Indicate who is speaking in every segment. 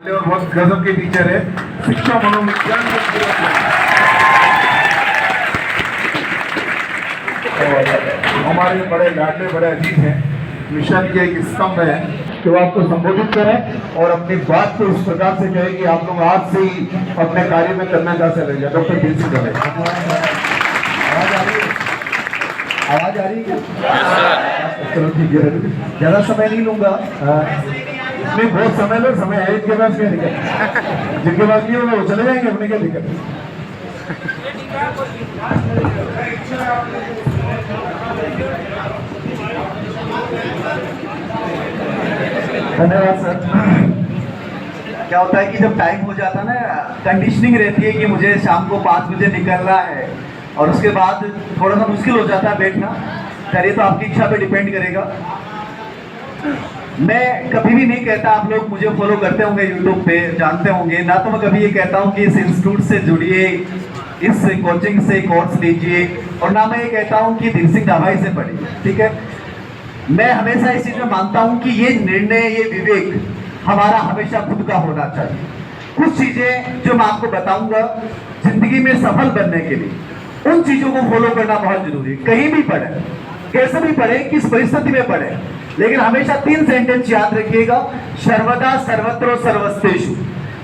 Speaker 1: और बहुत गजब के टीचर है। शिक्षा मनोविज्ञान के और हमारे बड़े लाडले बड़े अजीज हैं, मिशन के एक स्तंभ है कि वो आपको संबोधित करें और अपनी बात को इस प्रकार से कहें कि आप लोग आज से ही अपने कार्य में करना कैसे लगे। डॉक्टर दिल सिंह रहे। आवाज आ रही है? चलो ठीक है, ज्यादा समय नहीं लूंगा। नहीं, बहुत समय लो, समय है इनके पास, क्या दिक्कत? जिनके पास नहीं होगा वो चले जाएंगे, अपने क्या दिक्कत? धन्यवाद सर।
Speaker 2: क्या होता है कि जब टाइम हो जाता है ना, कंडीशनिंग रहती है कि मुझे शाम को 5 बजे निकलना है और उसके बाद थोड़ा सा मुश्किल हो जाता है बैठना। खैर, ये तो आपकी इच्छा पे डिपेंड करेगा। मैं कभी भी नहीं कहता, आप लोग मुझे फॉलो करते होंगे यूट्यूब पे, जानते होंगे ना, तो मैं कभी ये कहता हूँ कि इस इंस्टीट्यूट से जुड़िए, इस कोचिंग से कोर्स लीजिए, और ना मैं ये कहता हूँ कि दिल सिंह दाभाई से पढ़िए। ठीक है, मैं हमेशा इस चीज में मानता हूँ कि ये निर्णय, ये विवेक हमारा हमेशा खुद का होना चाहिए। कुछ चीजें जो मैं आपको बताऊंगा जिंदगी में सफल बनने के लिए, उन चीजों को फॉलो करना बहुत जरूरी है। कहीं भी पढ़े, कैसे भी पढ़े, किस परिस्थिति में पढ़े, लेकिन हमेशा 3 सेंटेंस याद रखिएगा। सर्वदा सर्वत्र सर्वस्तेषु।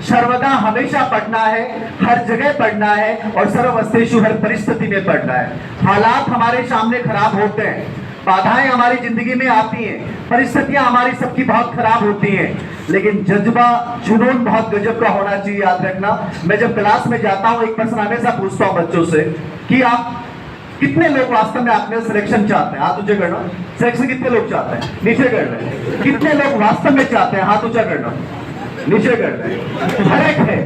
Speaker 2: सर्वदा हमेशा पढ़ना है, हर जगह पढ़ना है, और सर्वस्तेषु हर परिस्थिति में पढ़ना है। हालात हमारे सामने खराब होते हैं, बाधाएं हमारी जिंदगी में आती हैं, परिस्थितियां हमारी सबकी बहुत खराब होती हैं, लेकिन जज्बा, जुनून बहुत गजब का होना चाहिए। याद रखना, मैं जब क्लास में जाता हूं, एक प्रश्न हमेशा पूछता हूं बच्चों से कि आप कितने लोग वास्तव में आपने सिलेक्शन चाहते हैं? हाथ ऊंचा करना। सिलेक्शन कितने लोग चाहते हैं? नीचे कर रहे। कितने लोग वास्तव में चाहते हैं? हाथ ऊंचा करना, नीचे कर रहे। फर्क है,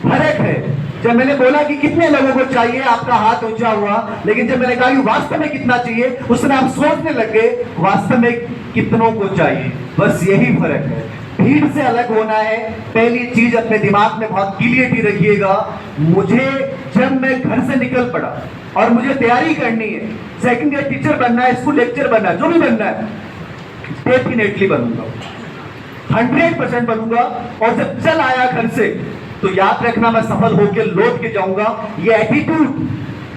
Speaker 2: फर्क है। जब मैंने बोला कि कितने लोगों को चाहिए, आपका हाथ ऊंचा हुआ, लेकिन जब मैंने कहा कि वास्तव में कितना चाहिए, उस समय आप सोचने लगे वास्तव में कितनों को चाहिए। बस यही फर्क है। भीड़ से अलग होना है। पहली चीज अपने दिमाग में बहुत क्लियरिटी रखिएगा। मुझे जब मैं घर से निकल पड़ा और मुझे तैयारी करनी है, सेकंड ईयर टीचर बनना है, स्कूल लेक्चर बनना है, जो भी बनना है, डेफिनेटली बनूंगा, 100% बनूंगा। और जब चल आया घर से, तो याद रखना, मैं सफल होकर लौट के जाऊंगा। ये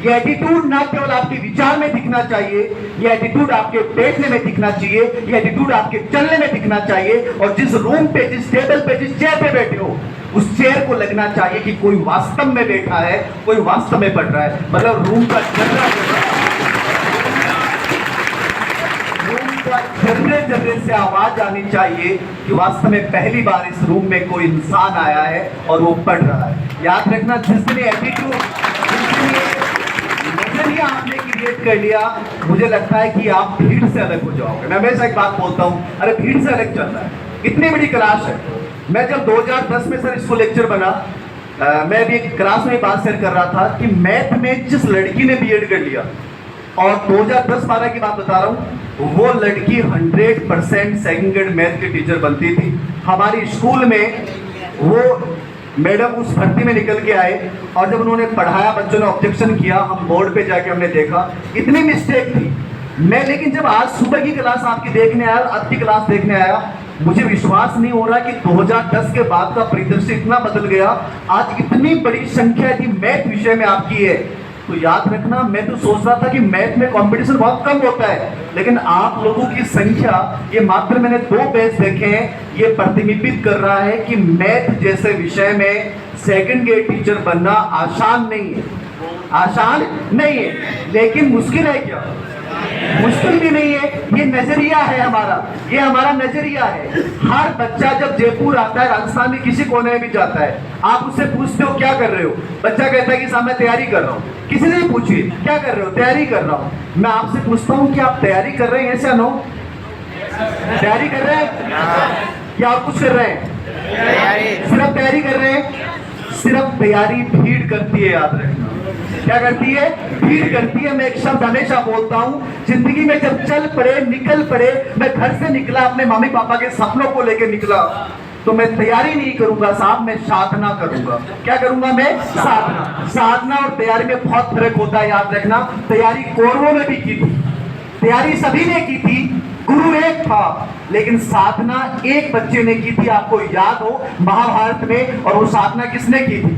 Speaker 2: एटीट्यूड ना केवल आपके विचार में दिखना चाहिए, ये एटीट्यूड आपके बैठने में दिखना चाहिए, ये एटीट्यूड आपके चलने में दिखना चाहिए, और जिस रूम पे, जिस टेबल पे, जिस चेयर पे बैठे हो, उस चेयर को लगना चाहिए कि कोई वास्तव में बैठा है, कोई वास्तव में पढ़ रहा है। मतलब रूम का जर्रे से आवाज आनी चाहिए कि वास्तव में पहली बार इस रूम में कोई इंसान आया है और वो पढ़ रहा है। याद रखना, जिसने एटीट्यूड, नजरिया आपने क्रिएट कर लिया, मुझे लगता है कि आप भीड़ से अलग हो जाओगे। मैं हमेशा एक बात बोलता हूँ, अरे भीड़ से अलग चल रहा है, इतनी बड़ी क्लास है। मैं जब 2010 में सर इसको लेक्चर बना, मैं भी एक क्लास में बात शेयर कर रहा था कि मैथ में जिस लड़की ने बीएड कर लिया, और 2010-12 की बात बता रहा हूँ, वो लड़की 100% सेकंड ग्रेड मैथ की टीचर बनती थी। हमारी स्कूल में वो मैडम उस भर्ती में निकल के आए, और जब उन्होंने पढ़ाया, बच्चों ने ऑब्जेक्शन किया, हम बोर्ड पे जाके हमने देखा इतनी मिस्टेक थी। मैं लेकिन जब आज सुबह की क्लास आपकी देखने आया, आज की क्लास देखने आया, मुझे विश्वास नहीं हो रहा कि 2010 के बाद का परिदृश्य इतना बदल गया। आज इतनी बड़ी संख्या यदि मैथ विषय में आपकी है, तो याद रखना, मैं तो सोच रहा था कि मैथ में कंपटीशन बहुत कम होता है, लेकिन आप लोगों की संख्या, ये मात्र मैंने 2 बैच देखे हैं, ये प्रतिबिंबित कर रहा है कि मैथ जैसे विषय में सेकंड ग्रेड टीचर बनना आसान नहीं है। आसान नहीं है, लेकिन मुश्किल है क्या? मुश्किल भी नहीं है। ये नजरिया है हमारा, ये हमारा नजरिया है। हर बच्चा जब जयपुर आता है, राजस्थान में किसी कोने में भी जाता है, आप उससे पूछते हो क्या कर रहे हो, बच्चा कहता है कि साहब मैं तैयारी कर रहा हूँ। किसी से भी पूछिए क्या कर रहे हो, तैयारी कर रहा हूँ। मैं आपसे पूछता हूँ कि आप तैयारी कर रहे हैं, ऐसा नो? तैयारी कर रहे हैं या और कुछ कर रहे हैं? सिर्फ तैयारी कर रहे हैं। सिर्फ तैयारी भीड़ करती है, याद रखना। क्या करती है? भीड़ करती है। मैं एक शब्द हमेशा बोलता हूं, जिंदगी में जब चल पड़े, निकल पड़े, मैं घर से निकला, अपने मम्मी पापा के सपनों को लेकर निकला, तो मैं तैयारी नहीं करूंगा साहब, मैं साधना करूंगा। क्या करूंगा मैं? साधना। साधना और तैयारी में बहुत फर्क होता है, याद रखना। तैयारी कौरवों में भी की थी, तैयारी सभी ने की थी, गुरु एक था, लेकिन साधना एक बच्चे ने की थी, आपको याद हो महाभारत में। और वो साधना किसने की थी?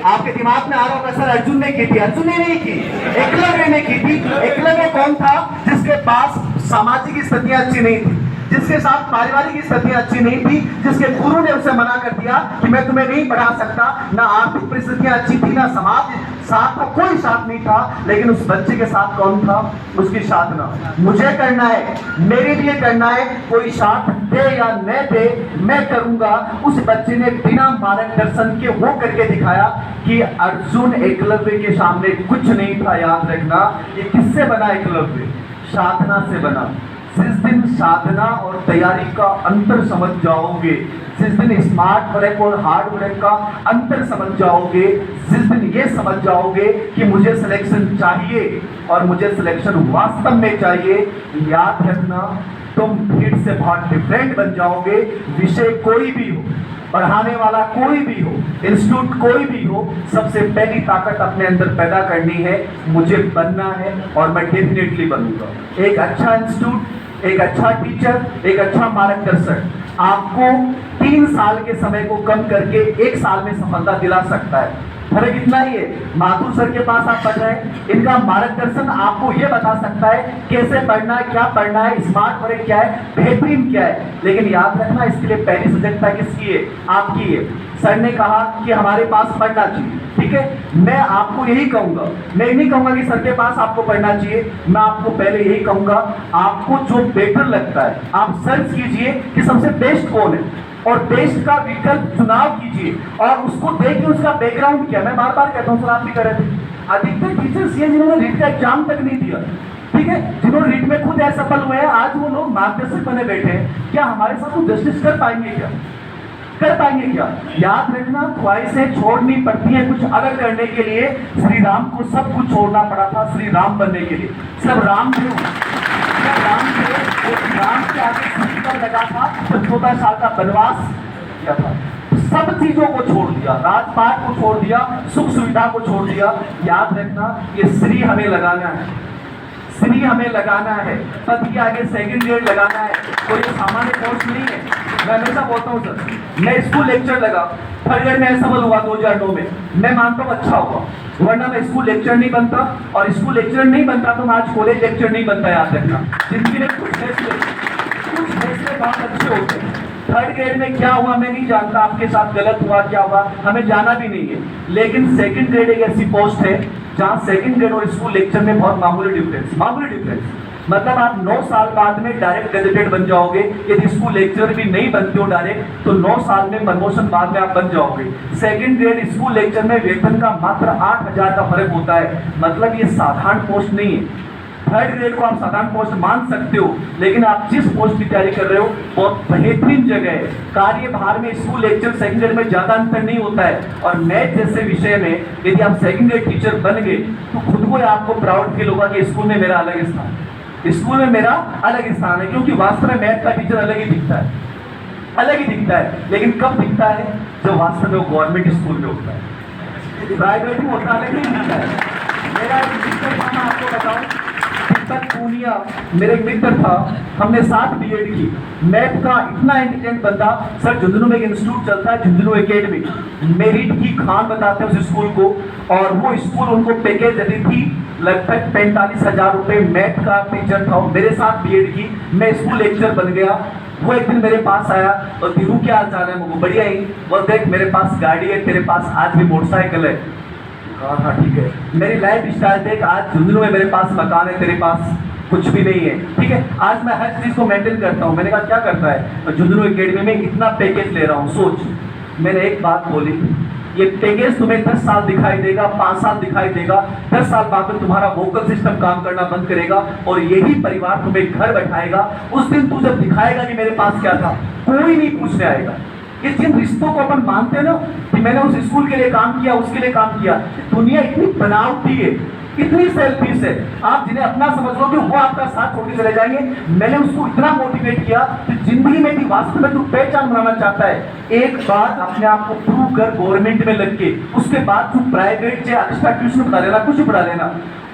Speaker 2: आपके दिमाग में आ रहा होगा सर अर्जुन ने की थी। अर्जुन ने नहीं की, एकलव्य ने की थी। एकलव्य कौन था? जिसके पास सामाजिक स्थितियां अच्छी नहीं थी, जिसके साथ पारिवारिक स्थितियां अच्छी नहीं थी, जिसके गुरु ने उसे मना कर दिया कि मैं तुम्हें नहीं पढ़ा सकता। ना आर्थिक परिस्थितियां अच्छी थी, ना समाज साथ था, कोई साथ नहीं था। लेकिन उस बच्चे के साथ कौन था? उसकी साधना। मुझे करना है, मेरे लिए करना है, कोई साथ दे या न दे मैं करूंगा। उस बच्चे ने बिना मार्गदर्शन के वो करके दिखाया कि अर्जुन एकलव्य के सामने कुछ नहीं था। याद रखना, ये किससे बना? एकलव्य साधना से बना। जिस दिन साधना और तैयारी का अंतर समझ जाओगे, जिस दिन स्मार्ट वर्क और हार्ड वर्क का अंतर समझ जाओगे, जिस दिन ये समझ जाओगे कि मुझे सिलेक्शन चाहिए और मुझे सिलेक्शन वास्तव में चाहिए, याद रखना तुम भीड़ से बहुत डिफरेंट बन जाओगे। विषय कोई भी हो, पढ़ाने वाला कोई भी हो, इंस्टीट्यूट कोई भी हो, सबसे पहली ताकत अपने अंदर पैदा करनी है। मुझे बनना है और मैं डेफिनेटली बनूंगा। एक अच्छा इंस्टीट्यूट, एक अच्छा टीचर, एक अच्छा मार्गदर्शक आपको 3 साल के समय को कम करके 1 साल में सफलता दिला सकता है। फर्क इतना ही है, माथुर सर के पास आप पढ़ रहे हैं, इनका मार्गदर्शन आपको ये बता सकता है कैसे पढ़ना है, क्या पढ़ना है, स्मार्ट वर्क क्या है, बेहतरीन क्या है। लेकिन याद रखना, इसके लिए पहली सजगता किसकी है? आपकी है। सर ने कहा कि हमारे पास पढ़ना चाहिए, ठीक है, मैं आपको यही कहूंगा, मैं नहीं कहूंगा कि सर के पास आपको पढ़ना चाहिए, मैं आपको पहले यही कहूंगा, आपको जो बेटर लगता है आप सर्च कीजिए कि सबसे बेस्ट कौन है और बेस्ट का विकल्प चुनाव कीजिए और उसको देखिए उसका बैकग्राउंड क्या। मैं बार बार कहता हूँ सर, आप भी कर रहे थे, अधिकतर टीचर्स ये जिन्होंने रीट का एग्जाम तक नहीं दिया, ठीक है, जिन्होंने रीट में खुद असफल हुए हैं, आज वो लोग मार्गदर्शक बने बैठे हैं। क्या हमारे साथ वो जस्टिस कर पाएंगे? क्या कर पाएंगे? क्या? याद रखना, ख्वाहिशें छोड़नी पड़ती है कुछ अलग करने के लिए। श्री राम को सब कुछ छोड़ना पड़ा था श्री राम बनने के लिए। सब राम थे, राम के आगे सीढ़ी पर लगा था तो 14 साल का वनवास किया था। सब चीजों को छोड़ दिया, राजपाट को छोड़ दिया, सुख सुविधा को छोड़ दिया। याद रखना, ये श्री हमें लगाना है, श्री हमें लगाना है, पद के आगे सेकंड ग्रेड लगाना है। कोई सामान्य कोर्स नहीं है। मैं हमेशा बोलता हूँ सर, मैं स्कूल लेक्चर लगा, थर्ड ग्रेड में असफल हुआ 2009 में, मैं मानता हूँ अच्छा हुआ, वरना मैं स्कूल लेक्चर नहीं बनता, और स्कूल लेक्चर नहीं बनता तो मैं आज कॉलेज लेक्चर नहीं बनता। याद रखना, जिंदगी में कुछ फैसले बहुत अच्छे होते हैं। थर्ड ग्रेड में क्या हुआ मैं नहीं जानता, आपके साथ गलत हुआ क्या हुआ हमें जाना भी नहीं है, लेकिन सेकंड ग्रेड एक ऐसी पोस्ट है जहां सेकंड ग्रेड और स्कूल लेक्चर में बहुत मामूली डिफरेंस। मतलब आप 9 साल बाद में डायरेक्ट गजेटेड बन जाओगे। यदि स्कूल लेक्चर भी नहीं बनते हो डायरेक्ट, तो 9 साल में प्रमोशन बाद में आप बन जाओगे। सेकंड ग्रेड स्कूल लेक्चर में वेतन का मात्र 8,000 का फर्क होता है। मतलब ये साधारण पोस्ट नहीं है। थर्ड ग्रेड को आप साधारण पोस्ट मान सकते हो, लेकिन आप जिस पोस्ट की तैयारी कर रहे हो बहुत बेहतरीन जगह है। कार्यभार में स्कूल लेक्चर सेकंड ग्रेड में ज्यादा अंतर नहीं होता है। और मैथ जैसे विषय में यदि आप सेकंड ग्रेड टीचर बन गए तो खुद को आपको प्राउड फील होगा कि स्कूल में मेरा अलग स्थान, स्कूल में मेरा अलग स्थान है। क्योंकि वास्तव में मैथ का टीचर अलग ही दिखता है, अलग ही दिखता है। लेकिन कब दिखता है? जब वास्तव में वो गवर्नमेंट स्कूल में होता है, प्राइवेट में होता अलग ही दिखता है। मेरा एक मित्र था, मैं आपको बताऊं, पूनिया मेरे एक मित्र था, हमने साथ बीएड की। मैथ का इतना इंटेलिजेंट बंदा, सर झुंझुनू में एक इंस्टीट्यूट चलता है झुंझुनू एकेडमी, मेरिट की खान बताते हैं उस स्कूल को, और वो स्कूल उनको पैकेज देती थी लगभग 45,000 रुपए। मैथ का टीचर था, मेरे साथ बीएड की, मैं स्कूल लेक्चर बन गया। वो एक दिन मेरे पास आया और धीरू क्या हाल चाल है? मुझे बढ़िया ही। बोल देख मेरे पास गाड़ी है, तेरे पास आज भी मोटरसाइकिल है। हाँ ठीक है। मेरी लाइफ स्टाइल देख, आज झुंझुनू में मेरे पास मकान है, तेरे पास कुछ भी नहीं है, ठीक है। आज मैं हर चीज को मेंटेन करता हूँ। मैंने कहा क्या करता है? झुंझुनू एकेडमी में इतना पैकेज ले रहा हूँ। सोच, मैंने एक बात बोली, ये पैकेज तुम्हें 10 साल दिखाई देगा, 5 साल दिखाई देगा, 10 साल बाद में तुम्हारा वोकल सिस्टम काम करना बंद करेगा और यही परिवार तुम्हें घर बैठाएगा। उस दिन तू जब दिखाएगा कि मेरे पास क्या था, कोई नहीं पूछने आएगा। ये जिन रिश्तों को अपन मानते हैं ना कि मैंने उस स्कूल के लिए काम किया, उसके लिए काम किया, दुनिया इतनी बनावटी है, इतनी सेल्फिश है। आप जिन्हें अपना समझ लो कि वो आपका साथ छोड़ के चले जाएंगे। मैंने उसको इतना मोटिवेट किया कि जिंदगी में भी वास्तव में तू पहचान बनाना चाहता है, एक बार अपने आप को प्रूव कर गवर्नमेंट में लग के, उसके बाद तू प्राइवेट से एक्स्ट्रा ट्यूशन पढ़ा लेना, कुछ पढ़ा लेना।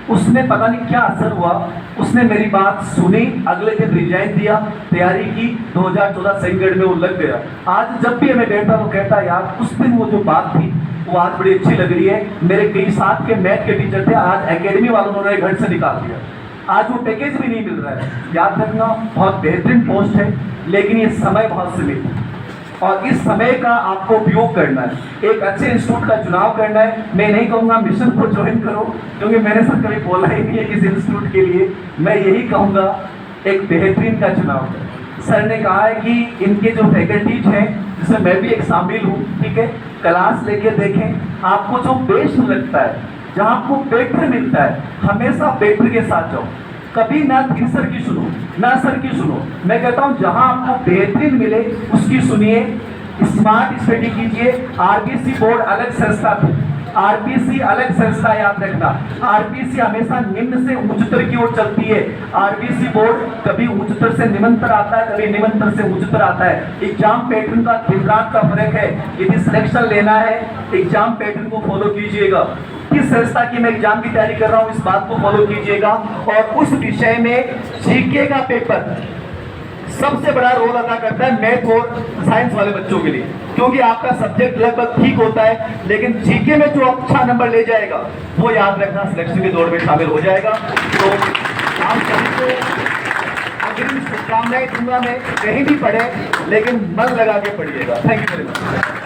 Speaker 2: उसमें पता नहीं क्या असर हुआ, उसने मेरी बात सुनी, अगले दिन रिजाइन दिया, तैयारी की, 2014 सेकंड ग्रेड में वो लग गया। आज जब भी हमें बैठता वो कहता यार उस दिन वो जो बात थी वो आज बड़ी अच्छी लग रही है। मेरे कई साथ के मैथ के टीचर थे, आज एकेडमी वालों ने उन्हें घर से निकाल दिया, आज वो पैकेज भी नहीं मिल रहा है। याद रखना बहुत बेहतरीन पोस्ट है, लेकिन ये समय बहुत सीमित है और इस समय का आपको उपयोग करना है, एक अच्छे इंस्टीट्यूट का चुनाव करना है। मैं नहीं कहूँगा मिशन को ज्वाइन करो, क्योंकि मैंने सर कभी बोला ही नहीं है किसी इंस्टीट्यूट के लिए। मैं यही कहूँगा एक बेहतरीन का चुनाव करें। सर ने कहा है कि इनके जो फैकल्टीज हैं, जिसमें मैं भी एक शामिल हूँ, ठीक है, क्लास लेके देखें, आपको जो बेस्ट लगता है, जहाँ आपको बेटर मिलता है, हमेशा बेटर के साथ जाओ। कभी ना धीर सर की सुनो ना सर की सुनो। मैं कहता हूं जहां आपको बेहतरीन मिले उसकी सुनिए, स्मार्ट स्टडी कीजिए। आरबीसी बोर्ड अलग संस्था थी, आरबीसी अलग संस्था, याद रखना। आरबीसी हमेशा निम्न से उच्चतर की ओर चलती है, आरबीसी बोर्ड कभी उच्चतर से निम्नतर आता है, कभी निम्नतर से उच्चतर आता है। एग्जाम पैटर्न का दिन रात का फर्क है। यदि सिलेक्शन लेना है, एग्जाम पैटर्न को फॉलो कीजिएगा। किस संस्था की मैं एग्जाम की तैयारी कर रहा हूं, इस बात को फॉलो कीजिएगा। और उस विषय में जीके का पेपर सबसे बड़ा रोल अदा करता है मैथ और साइंस वाले बच्चों के लिए, क्योंकि आपका सब्जेक्ट लगभग ठीक होता है, लेकिन जीके में जो अच्छा नंबर ले जाएगा वो याद रखना सिलेक्शन की दौड़ में शामिल हो जाएगा। तो आप सभी को अग्रिम शुभकामनाएं दूंगा मैं, कहीं भी पढ़े लेकिन मन लगा के पढ़िएगा। Thank you very much.